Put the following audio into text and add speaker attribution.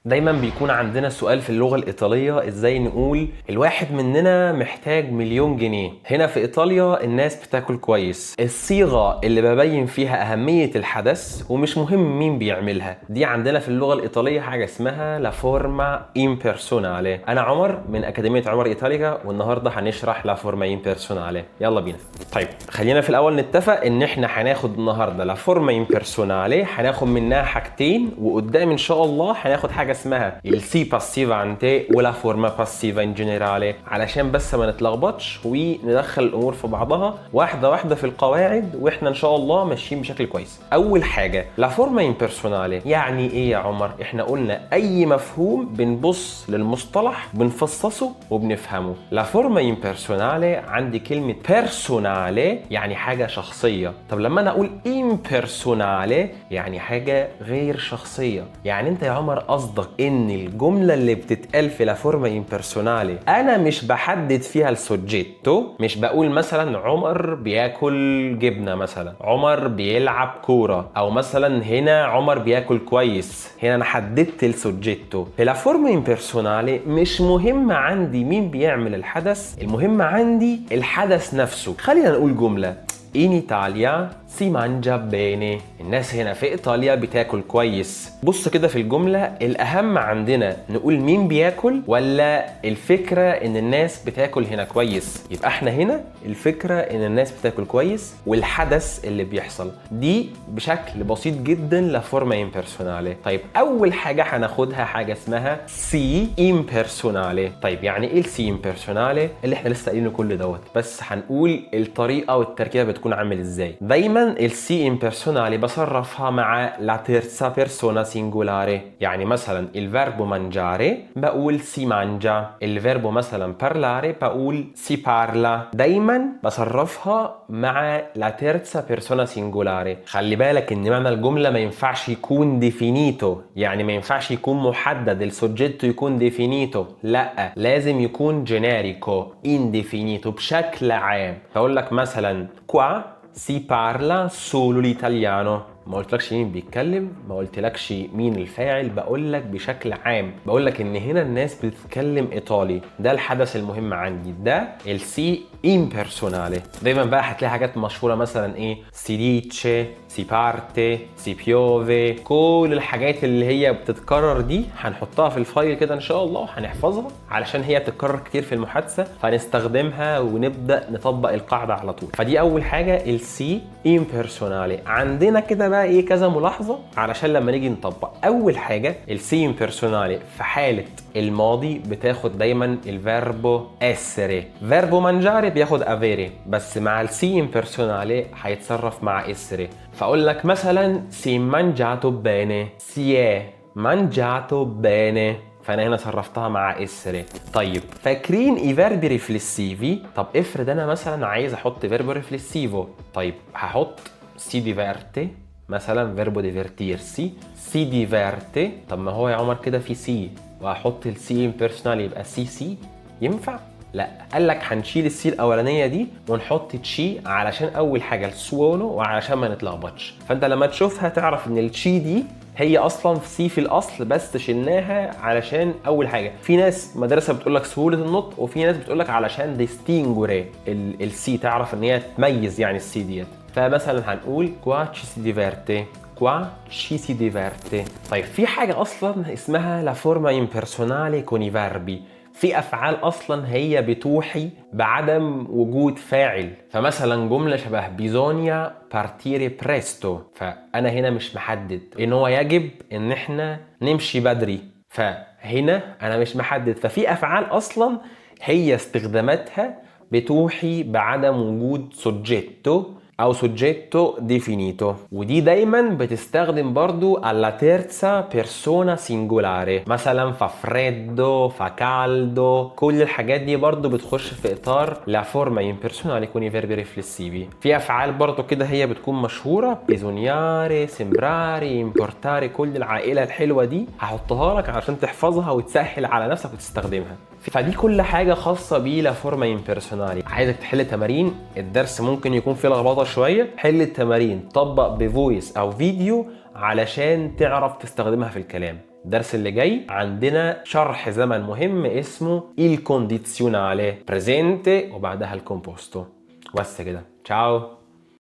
Speaker 1: دايما بيكون عندنا سؤال في اللغة الإيطالية، ازاي نقول الواحد مننا محتاج 1,000,000 جنيه. هنا في إيطاليا الناس بتاكل كويس. الصيغة اللي ببين فيها أهمية الحدث ومش مهم مين بيعملها، دي عندنا في اللغة الإيطالية حاجة اسمها لا فورما impersonale. أنا عمر من أكاديمية عمر إيطاليا، والنهاردة هنشرح لا فورما impersonale. يلا بينا. طيب خلينا في الأول نتفق إن إحنا هناخد النهاردة لا فورما impersonale، هناخد منها حاجتين، وقدام إن شاء الله هناخد حاجة اسمها السي باسيفانتي ولا فورما باسيفا ان جنرالي، علشان بس ما نتلخبطش وندخل الامور في بعضها واحده واحده في القواعد، واحنا ان شاء الله ماشيين بشكل كويس. اول حاجه لا فورما امبيرسونالي يعني ايه يا عمر؟ احنا قلنا اي مفهوم بنبص للمصطلح بنفصصه وبنفهمه. لا فورما امبيرسونالي عندي كلمه بيرسونالي يعني حاجه شخصيه. طب لما انا اقول امبيرسونالي يعني حاجه غير شخصيه، يعني انت يا عمر قصدك ان الجمله اللي بتتقال في لا فورما امبيرسونالي انا مش بحدد فيها السوجيتو، مش بقول مثلا عمر بياكل جبنه، مثلا عمر بيلعب كوره، او مثلا هنا عمر بياكل كويس. هنا انا حددت السوجيتو. في لا فورما امبيرسونالي مش مهم عندي مين بيعمل الحدث، المهم عندي الحدث نفسه. خلينا نقول جمله: In Italia si mangia bene. الناس هنا في إيطاليا بتاكل كويس. بص كده في الجملة، الأهم عندنا نقول مين بياكل ولا الفكرة إن الناس بتاكل هنا كويس؟ يبقى احنا هنا الفكرة إن الناس بتاكل كويس والحدث اللي بيحصل. دي بشكل بسيط جدا لا فورما امبيرسونالي. طيب أول حاجة هناخدها حاجة اسمها سي امبيرسونالي. طيب يعني إيه السي امبيرسونالي؟ اللي احنا لسه قايلينه كل دوت، بس هنقول الطريقة والتركيبة بتكون عامل ازاي. دايما السي امبيرسونالي بصرفها مع لا تيرزا بيرسونا سينجولاري. يعني مثلا الفيربو مانجاري بقول سي مانجا، الفيربو مثلا بارلاري بقول سي بارلا. دايما بصرفها مع لا تيرزا بيرسونا سينجولاري. خلي بالك ان معنى الجمله ما ينفعش يكون ديفينيتو، يعني ما ينفعش يكون محدد السوجيتو يكون ديفينيتو، لا لازم يكون جينيريكو انديفينيتو بشكل عام. بقول لك مثلا qua si parla solo l'italiano. ما قلتلكش مين بيتكلم، ما قلتلكش مين الفاعل، بقول لك بشكل عام، بقول لك ان هنا الناس بتتكلم ايطالي. ده الحدث المهم عندي، ده السي امبيرسونالي. دايما بقى هتلاقي حاجات مشهوره مثلا ايه: سي ديتشي، سي بارتي، سي بيوفي. كل الحاجات اللي هي بتتكرر دي هنحطها في الفايل كده ان شاء الله وهنحفظها، علشان هي بتتكرر كتير في المحادثه فنستخدمها ونبدا نطبق القاعده على طول. فدي اول حاجه السي امبيرسونالي. عندنا كده بقى ايه كذا ملاحظه علشان لما نيجي نطبق. اول حاجه السي امبيرسونالي في حاله الماضي بتاخد دايما الفيربو اسري. فيربو مانجاري بياخد افيري، بس مع السي امبيرسونالي هيتصرف مع اسري. فاقول لك مثلا سي مانجاتو بيني، سي مانجاتو بيني، فانا هنا صرفتها مع اسري. طيب فاكرين اي فيربي ريفليسيفي؟ طب افرض انا مثلا عايز احط فيربو ريفليسيفو، طيب هحط سي ديفيرتي مثلا، فيربو ديفيرتيرسي، سي ديفيرتي. طب ما هو يا عمر كده في سي، وهحط السي امبيرسونال يبقى سي ينفع؟ لا، قال لك هنشيل السي الاولانيه دي ونحط تشي، علشان اول حاجه السوونو وعلشان ما نتلخبطش. فانت لما تشوفها تعرف ان التشي دي هي اصلا في سي في الاصل، بس شلناها علشان اول حاجه في ناس مدرسه بتقول لك سهوله النطق، وفي ناس بتقول لك علشان ديستينجوري السي، تعرف ان هي تميز يعني السي ديت. فمثلا هنقول qua ci si diverte، qua ci si diverte. طيب في حاجه اصلا اسمها لا فورما امبيرسونالي con i verbi. في افعال اصلا هي بتوحي بعدم وجود فاعل. فمثلا جمله شبه بيزونيا بارتيري بريستو، فانا هنا مش محدد ان هو يجب ان احنا نمشي بدري، فهنا انا مش محدد. ففي افعال اصلا هي استخداماتها بتوحي بعدم وجود سوجيتو او سوجيتو ديفينيتو، ودي دايما بتستخدم برضو alla terza persona singolare. مثلا ففريدو، فكالدو، كل الحاجات دي برضو بتخش في اطار لا فورما impersonale con i verbi riflessivi. في افعال برضو كده هي بتكون مشهوره: بيزونياري، سمبراري، امبورتاري. كل العائله الحلوه دي هحطها لك عشان تحفظها وتسهل على نفسك وتستخدمها. فدي كل حاجه خاصه بيه لا فورما امبيرسونالي. عايزك تحل تمارين، الدرس ممكن يكون فيه لخبطه شويه، حل التمارين طبق بفويس او فيديو علشان تعرف تستخدمها في الكلام. الدرس اللي جاي عندنا شرح زمن مهم اسمه il condizionale presente وبعدها الكومبوستو. بس كده، تشاو.